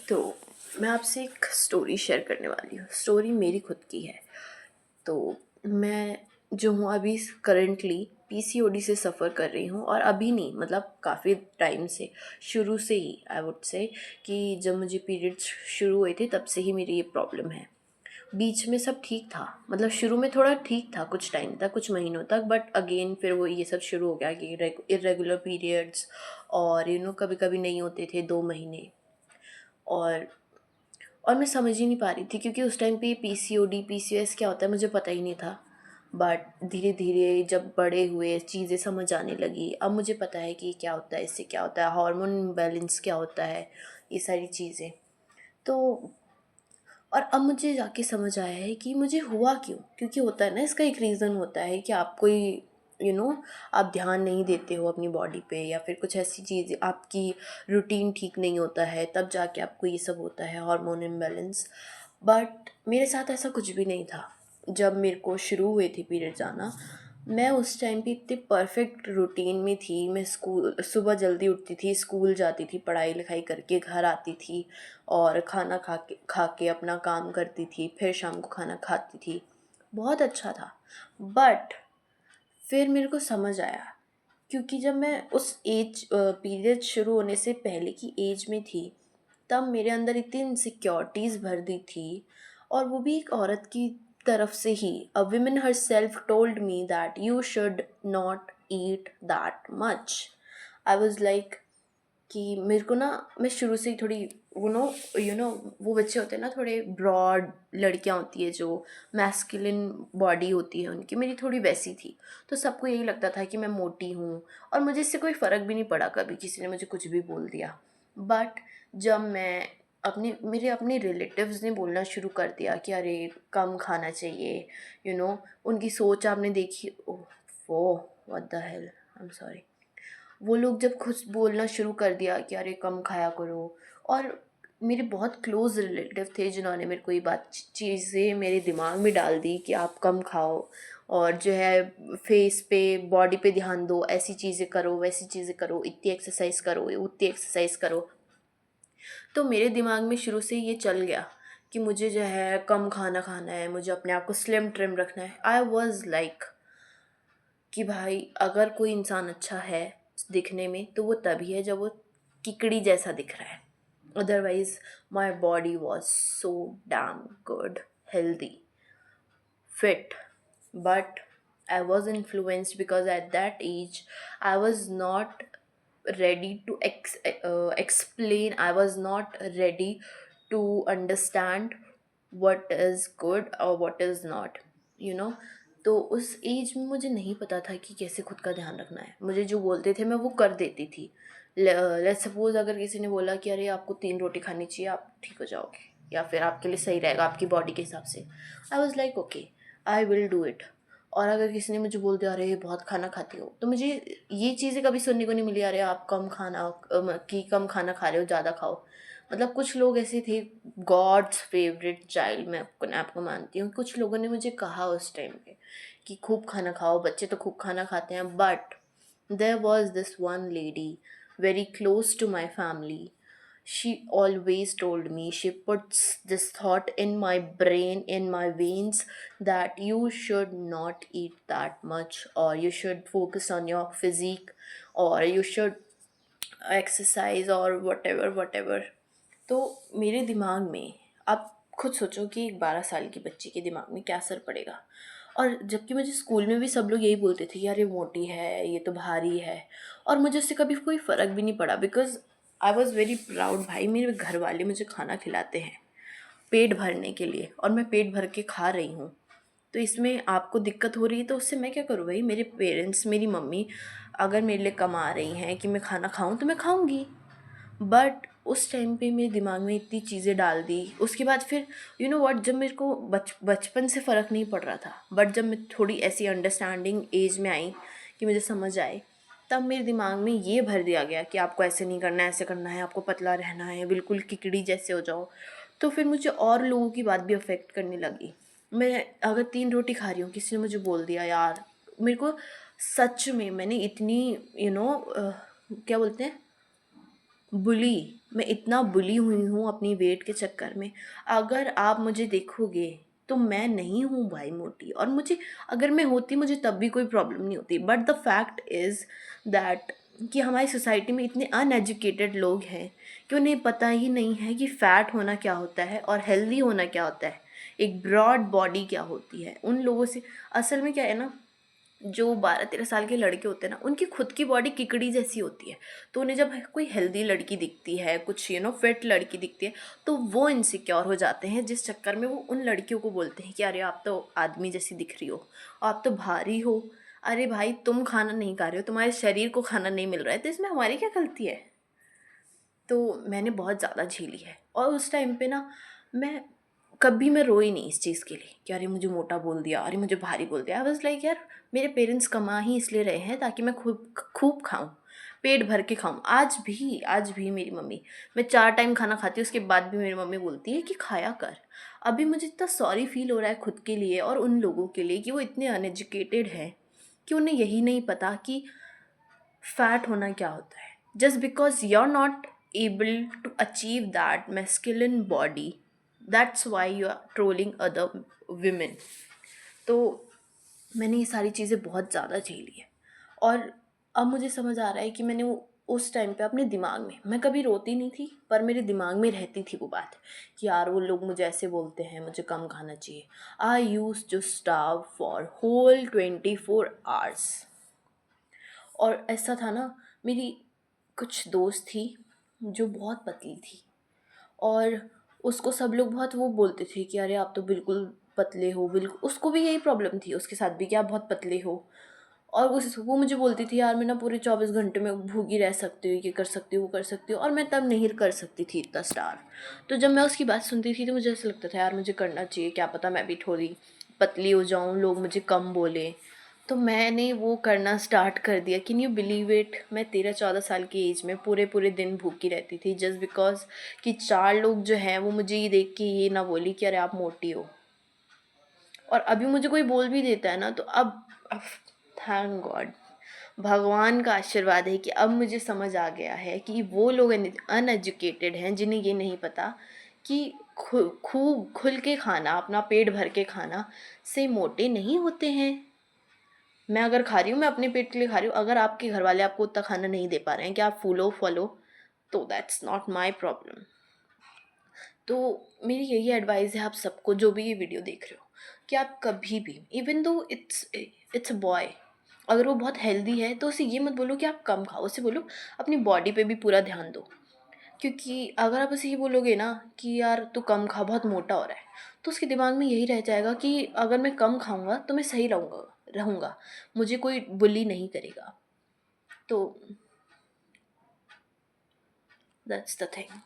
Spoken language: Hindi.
तो मैं आपसे एक स्टोरी शेयर करने वाली हूँ। स्टोरी मेरी खुद की है। तो मैं जो हूँ अभी करंटली पीसीओडी से सफ़र कर रही हूँ, और अभी नहीं, मतलब काफ़ी टाइम से, शुरू से ही आई वुड से, कि जब मुझे पीरियड्स शुरू हुए थे तब से ही मेरी ये प्रॉब्लम है। बीच में सब ठीक था, मतलब शुरू में थोड़ा ठीक था कुछ टाइम तक, कुछ महीनों तक, बट अगेन फिर वो ये सब शुरू हो गया कि इरेगुलर पीरियड्स, और कभी कभी नहीं होते थे 2 महीने। और मैं समझ ही नहीं पा रही थी, क्योंकि उस टाइम पे पीसीओडी पीसीओएस क्या होता है मुझे पता ही नहीं था। बट धीरे धीरे जब बड़े हुए चीज़ें समझ आने लगी, अब मुझे पता है कि क्या होता है, इससे क्या होता है, हार्मोन बैलेंस क्या होता है, ये सारी चीज़ें। तो और अब मुझे जाके समझ आया है कि मुझे हुआ क्यों, क्योंकि होता है ना, इसका एक रीज़न होता है कि आप कोई यू नो आप ध्यान नहीं देते हो अपनी बॉडी पे, या फिर कुछ ऐसी चीज़, आपकी रूटीन ठीक नहीं होता है, तब जाके आपको ये सब होता है, हार्मोन इम्बैलेंस। बट मेरे साथ ऐसा कुछ भी नहीं था। जब मेरे को शुरू हुए थे पीरियड्स आना, मैं उस टाइम पे इतने परफेक्ट रूटीन में थी। मैं स्कूल सुबह जल्दी उठती थी, स्कूल जाती थी, पढ़ाई लिखाई करके घर आती थी, और खाना खा के अपना काम करती थी, फिर शाम को खाना खाती थी। बहुत अच्छा था। बट फिर मेरे को समझ आया, क्योंकि जब मैं उस एज पीरियड शुरू होने से पहले की एज में थी, तब मेरे अंदर इतनी इनसिक्योरिटीज़ भर दी थी। और वो भी एक औरत की तरफ से ही। A women herself told me that you should not eat that much. I was like कि मेरे को ना, मैं शुरू से ही थोड़ी वो नो यू नो वो बच्चे होते हैं ना, थोड़े ब्रॉड लड़कियां होती है जो मैस्कुलिन बॉडी होती है उनकी, मेरी थोड़ी वैसी थी। तो सबको यही लगता था कि मैं मोटी हूँ, और मुझे इससे कोई फ़र्क भी नहीं पड़ा, कभी किसी ने मुझे कुछ भी बोल दिया। बट जब मैं अपने रिलेटिव्स ने बोलना शुरू कर दिया कि अरे कम खाना चाहिए, उनकी सोच आपने देखी, ओह वो what the hell, I am sorry. वो लोग जब खुद बोलना शुरू कर दिया कि अरे कम खाया करो, और मेरे बहुत क्लोज़ रिलेटिव थे जिन्होंने मेरे को ये बात चीज़ें मेरे दिमाग में डाल दी कि आप कम खाओ, और जो है फेस पे, बॉडी पे ध्यान दो, ऐसी चीज़ें करो, वैसी चीज़ें करो, इतनी एक्सरसाइज करो, उतनी एक्सरसाइज करो। तो मेरे दिमाग में शुरू से ये चल गया कि मुझे जो है कम खाना खाना है, मुझे अपने आप को स्लिम ट्रिम रखना है। आई वॉज लाइक कि भाई, अगर कोई इंसान अच्छा है दिखने में तो वो तभी है जब वो किकड़ी जैसा दिख रहा है। Otherwise my body was so damn good, healthy, fit, but I was influenced because at that age I was not ready to explain. I was not ready to understand what is good or what is not, you know. तो उस एज में मुझे नहीं पता था कि कैसे खुद का ध्यान रखना है। मुझे जो बोलते थे मैं वो कर देती थी। लेट्स सपोज अगर किसी ने बोला कि अरे आपको 3 रोटी खानी चाहिए, आप ठीक हो जाओगे, या फिर आपके लिए सही रहेगा आपकी बॉडी के हिसाब से, आई was like okay, I will do it. और अगर किसी ने मुझे बोल दिया अरे बहुत खाना खाती हो, तो मुझे ये चीज़ें कभी सुनने को नहीं मिली, अरे आप कम खाना खा रहे हो, ज़्यादा खाओ। मतलब कुछ लोग ऐसे थे, गॉड्स फेवरेट चाइल्ड, मैं आपको मानती हूँ, कुछ लोगों ने मुझे कहा उस टाइम पे कि खूब खाना खाओ, बच्चे तो खूब खाना खाते हैं। But there was this one lady very close to my family. She always told me, she puts this thought in my brain, in my veins, that you should not eat that much, or you should focus on your physique, or you should exercise, or whatever. तो मेरे दिमाग में, आप खुद सोचो कि एक 12 साल की बच्ची के दिमाग में क्या असर पड़ेगा। और जबकि मुझे स्कूल में भी सब लोग यही बोलते थे कि यार ये मोटी है, ये तो भारी है, और मुझे उससे कभी कोई फ़र्क भी नहीं पड़ा, because I was very proud. भाई मेरे घर वाले मुझे खाना खिलाते हैं पेट भरने के लिए, और मैं पेट भर के खा रही हूँ। तो इसमें आपको दिक्कत हो रही है तो उससे मैं क्या करूँ भाई। मेरे पेरेंट्स, मेरी मम्मी अगर मेरे लिए कमा रही हैं कि मैं खाना खाऊं तो मैं खाऊंगी। बट उस टाइम पे मेरे दिमाग में इतनी चीज़ें डाल दी। उसके बाद फिर व्हाट, जब मेरे को बचपन से फ़र्क नहीं पड़ रहा था, बट जब मैं थोड़ी ऐसी अंडरस्टैंडिंग एज में आई कि मुझे समझ आए, तब मेरे दिमाग में ये भर दिया गया कि आपको ऐसे नहीं करना है, ऐसे करना है, आपको पतला रहना है, बिल्कुल किकड़ी जैसे हो जाओ। तो फिर मुझे और लोगों की बात भी अफेक्ट करने लगी। मैं अगर 3 रोटी खा रही हूँ, किसी ने मुझे बोल दिया यार, मेरे को सच में मैंने इतनी क्या बोलते हैं, मैं इतना बुली हुई हूँ अपनी वेट के चक्कर में। अगर आप मुझे देखोगे तो मैं नहीं हूँ भाई मोटी, और मुझे, अगर मैं होती मुझे तब भी कोई प्रॉब्लम नहीं होती, but the fact is that कि हमारी सोसाइटी में इतने अनएजुकेटेड लोग हैं कि उन्हें पता ही नहीं है कि फ़ैट होना क्या होता है और हेल्दी होना क्या होता है, एक ब्रॉड बॉडी क्या होती है। उन लोगों से असल में क्या है ना, जो 12-13 साल के लड़के होते हैं ना, उनकी खुद की बॉडी किकड़ी जैसी होती है। तो उन्हें जब कोई हेल्दी लड़की दिखती है, कुछ फिट लड़की दिखती है, तो वो इनसिक्योर हो जाते हैं, जिस चक्कर में वो उन लड़कियों को बोलते हैं कि अरे आप तो आदमी जैसी दिख रही हो, आप तो भारी हो। अरे भाई, तुम खाना नहीं खा रहे हो, तुम्हारे शरीर को खाना नहीं मिल रहा है, तो इसमें हमारी क्या गलती है? तो मैंने बहुत ज़्यादा झेली है, और उस टाइम पे ना, मैं कभी मैं रोई नहीं इस चीज़ के लिए कि अरे मुझे मोटा बोल दिया, अरे मुझे भारी बोल दिया। आई वाज़ लाइक यार, मेरे पेरेंट्स कमा ही इसलिए रहे हैं ताकि मैं खूब खूब खाऊं, पेट भर के खाऊं। आज भी मेरी मम्मी, मैं 4 टाइम खाना खाती हूँ, उसके बाद भी मेरी मम्मी बोलती है कि खाया कर। अभी मुझे इतना सॉरी फील हो रहा है खुद के लिए और उन लोगों के लिए कि वो इतने अनएजुकेटेड हैं कि उन्हें यही नहीं पता कि फैट होना क्या होता है। Just because you are not able to achieve that masculine body, that's why you are trolling other women. तो मैंने ये सारी चीज़ें बहुत ज़्यादा झेली है, और अब मुझे समझ आ रहा है कि मैंने वो उस टाइम पे अपने दिमाग में, मैं कभी रोती नहीं थी पर मेरे दिमाग में रहती थी वो बात कि यार वो लोग मुझे ऐसे बोलते हैं, मुझे कम खाना चाहिए। I use to starve for whole 24 hours. और ऐसा था ना, मेरी कुछ दोस्त थी जो बहुत पतली थी, और उसको सब लोग बहुत वो बोलते थे कि अरे आप तो बिल्कुल पतले हो, बिल्कुल। उसको भी यही प्रॉब्लम थी उसके साथ भी कि आप बहुत पतले हो। और उस वो मुझे बोलती थी यार मैं ना पूरे 24 घंटे में भूखी रह सकती हूँ, ये कर सकती हूँ, वो कर सकती हूँ, और मैं तब नहीं कर सकती थी इतना स्टार। तो जब मैं उसकी बात सुनती थी तो मुझे ऐसा लगता था यार मुझे करना चाहिए, क्या पता मैं भी थोड़ी पतली हो जाऊँ, लोग मुझे कम बोलें। तो मैंने वो करना स्टार्ट कर दिया। कैन यू बिलीव इट, मैं 13-14 साल की एज में पूरे पूरे दिन भूखी रहती थी, जस्ट बिकॉज कि 4 लोग जो हैं वो मुझे ये देख के ये ना बोली कि अरे आप मोटी हो। और अभी मुझे कोई बोल भी देता है ना, तो अब थैंक गॉड, भगवान का आशीर्वाद है कि अब मुझे समझ आ गया है कि वो लोग अनएजुकेटेड हैं जिन्हें ये नहीं पता कि खूब खुल के खाना, अपना पेट भर के खाना से मोटे नहीं होते हैं। मैं अगर खा रही हूँ, मैं अपने पेट के लिए खा रही हूँ। अगर आपके घर वाले आपको उतना खाना नहीं दे पा रहे हैं कि आप फूलो फलो, तो दैट्स नॉट माई प्रॉब्लम। तो मेरी यही एडवाइस है आप सबको जो भी ये वीडियो देख रहे हो, कि आप कभी भी, even though it's a boy, अगर वो बहुत हेल्दी है तो उसे ये मत बोलो कि आप कम खाओ, उसे बोलो अपनी बॉडी पे भी पूरा ध्यान दो। क्योंकि अगर आप उसे ये बोलोगे ना कि यार तू कम खा, बहुत मोटा हो रहा है, तो उसके दिमाग में यही रह जाएगा कि अगर मैं कम खाऊंगा तो मैं सही रहूँगा, मुझे कोई बुली नहीं करेगा। तो दैट्स द थिंग।